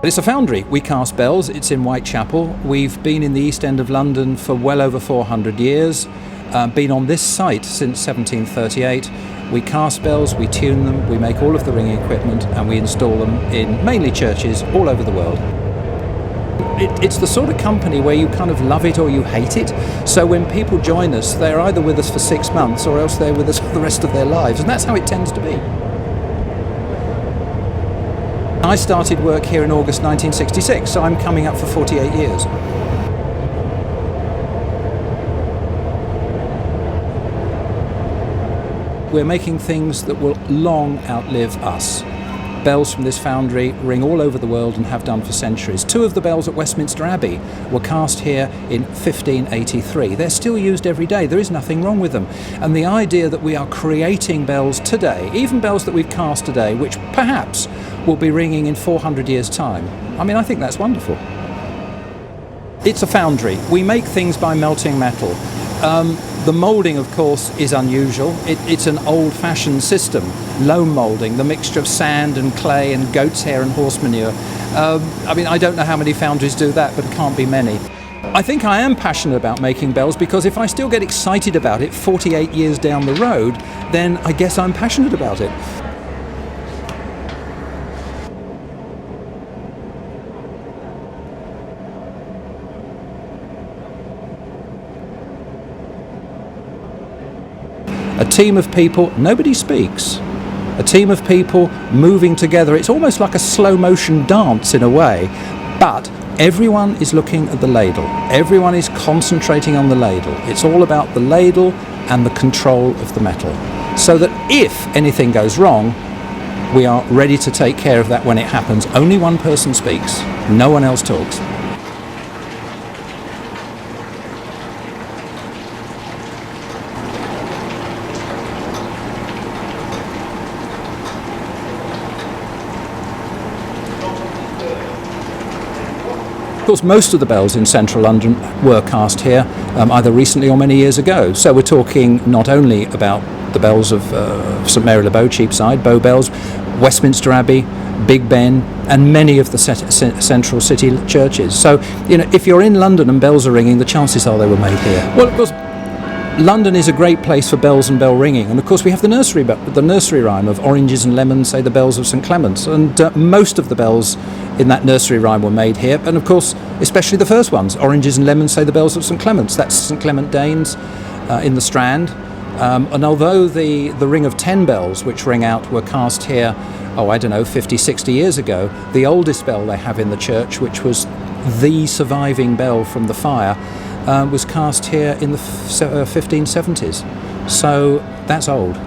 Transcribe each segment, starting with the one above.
It's a foundry. We cast bells. It's in Whitechapel. We've been in the East End of London for well over 400 years, been on this site since 1738. We cast bells, we tune them, we make all of the ringing equipment, and we install them in mainly churches all over the world. It's the sort of company where you kind of love it or you hate it. So when people join us, they're either with us for 6 months or else they're with us for the rest of their lives, and that's how it tends to be. I started work here in August 1966, so I'm coming up for 48 years. We're making things that will long outlive us. Bells from this foundry ring all over the world and have done for centuries. 2 of the bells at Westminster Abbey were cast here in 1583. They're still used every day. There is nothing wrong with them. And the idea that we are creating bells today, even bells that we've cast today, which perhaps will be ringing in 400 years' time, I think that's wonderful. It's a foundry. We make things by melting metal. The moulding, of course, is unusual. It's an old-fashioned system, loam moulding, the mixture of sand and clay and goat's hair and horse manure. I don't know how many foundries do that, but it can't be many. I think I am passionate about making bells because if I still get excited about it 48 years down the road, then I guess I'm passionate about it. A team of people, nobody speaks. A team of people moving together. It's almost like a slow motion dance in a way, but everyone is looking at the ladle. Everyone is concentrating on the ladle. It's all about the ladle and the control of the metal. So that if anything goes wrong, we are ready to take care of that when it happens. Only one person speaks, no one else talks. Of course, most of the bells in central London were cast here, either recently or many years ago. So we're talking not only about the bells of St Mary le Bow, Cheapside, Bow Bells, Westminster Abbey, Big Ben, and many of the central city churches. So, if you're in London and bells are ringing, the chances are they were made here. Well, of course, London is a great place for bells and bell ringing, and of course we have the nursery rhyme of oranges and lemons say the bells of St Clement's, and most of the bells in that nursery rhyme were made here, and of course especially the first ones, oranges and lemons say the bells of St Clement's. That's St Clement Danes in the Strand, and although the ring of 10 bells which ring out were cast here 50, 60 years ago, the oldest bell they have in the church, which was the surviving bell from the fire, was cast here in the 1570s, so that's old.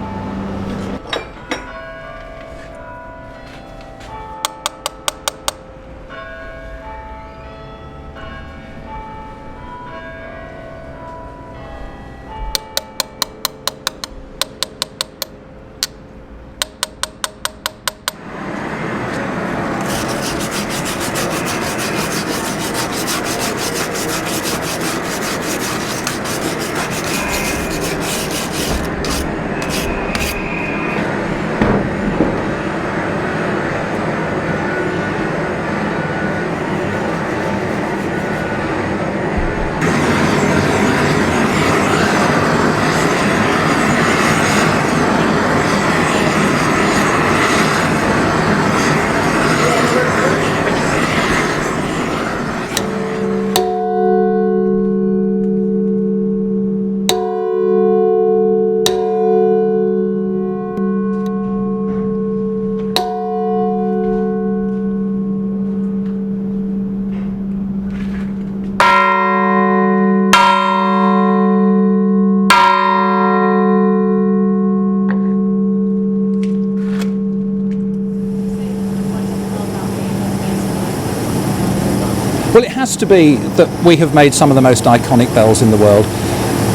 Well, it has to be that we have made some of the most iconic bells in the world.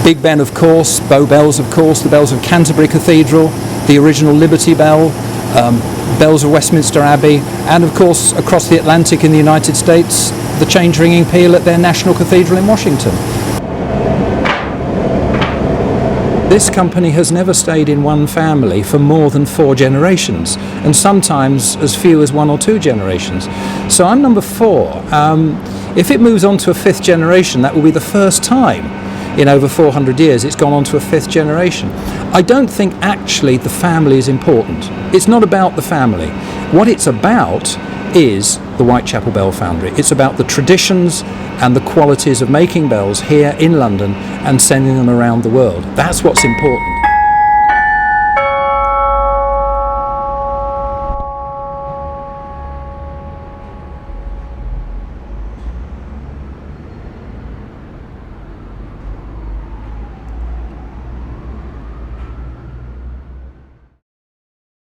Big Ben, of course, Bow Bells, of course, the bells of Canterbury Cathedral, the original Liberty Bell, bells of Westminster Abbey, and of course, across the Atlantic in the United States, the change ringing peal at their National Cathedral in Washington. this company has never stayed in one family for more than 4 generations, and sometimes as few as 1 or 2 generations. So I'm number 4. If it moves on to a 5th generation, that will be the first time in over 400 years it's gone on to a 5th generation. I don't think actually the family is important. It's not about the family. What it's about is the Whitechapel Bell Foundry. It's about the traditions and the qualities of making bells here in London and sending them around the world. That's what's important.